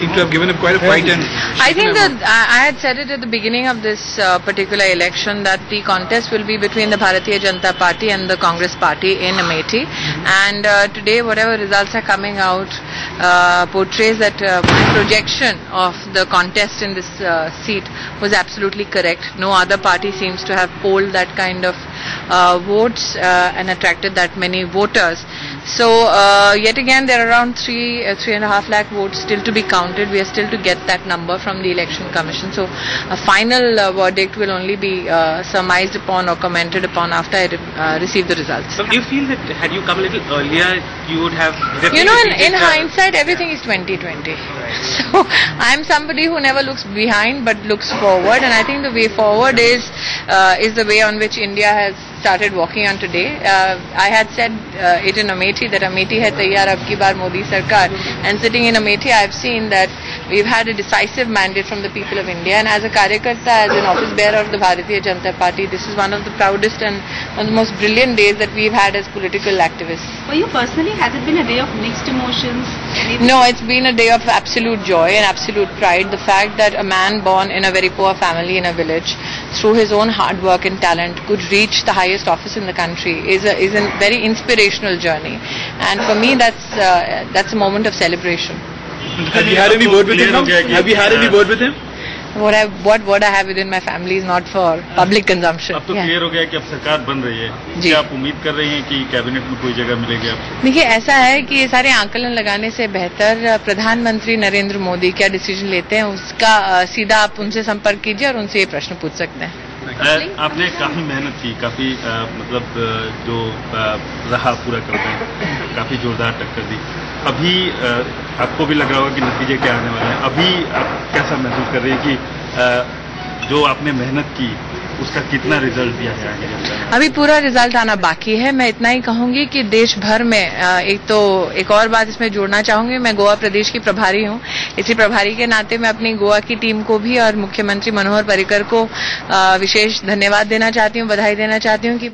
seem to have given him quite a fight and I think that I had said it at the beginning of this particular election that the contest will be between the Bharatiya Janata Party and the Congress Party in Amethi, and today whatever results are coming out portrays that my projection of the contest in this seat was absolutely correct. No other party seems to have polled that kind of votes and attracted that many voters. So yet again there are around 3.5 lakh votes still to be counted. We are still to get that number from the Election Commission. So a final verdict will only be surmised upon or commented upon after I receive the results. So do you feel that had you come a little earlier, you would have... You know, in hindsight, everything is 2020. So I'm somebody who never looks behind but looks forward, and I think the way forward is the way on which India has started walking on today. I had said it in Amethi that Amethi hai taiyar ab ki baar Modi Sarkar, and sitting in Amethi I have seen that we've had a decisive mandate from the people of India, and as a Karyakarta, as an office bearer of the Bharatiya Janata Party, this is one of the proudest and one of the most brilliant days that we've had as political activists. For you personally, has it been a day of mixed emotions? No, it's been a day of absolute joy and absolute pride. The fact that a man born in a very poor family in a village, through his own hard work and talent, could reach the highest office in the country is a very inspirational journey, and for me that's a moment of celebration. Have you had any word with him? Have you had any word with him? What word I have within my family is not for public consumption. अब तो clear हो गया कि अब सरकार बन रही है। क्या आप उम्मीद कर रही हैं कि कैबिनेट में कोई जगह मिलेगी आपको? देखिए, ऐसा है कि ये सारे आंकलन लगाने से बेहतर प्रधानमंत्री नरेंद्र मोदी क्या डिसीजन लेते हैं उसका सीधा आप उनसे संपर्क कीजिए और उनसे ये प्रश्न पूछ सकते हैं। आपने काफी मेहनत की, काफी मतलब जो रहा पूरा करते हैं, काफी जोरदार टक्कर दी। अभी आपको भी लग रहा होगा कि नतीजे क्या आने वाले हैं। अभी आप कैसा महसूस कर रही हैं कि जो आपने मेहनत की उसका कितना रिजल्ट दिया है? अभी पूरा रिजल्ट आना बाकी है। मैं इतना ही कहूंगी कि देश भर में एक और बात इसमें जोड़ना चाहूंगी, मैं गोवा प्रदेश की प्रभारी हूं। इसी प्रभारी के नाते मैं अपनी गोवा की टीम को भी और मुख्यमंत्री मनोहर पर्रिकर को विशेष धन्यवाद देना चाहती हूं, बधाई देना चाहती हूं कि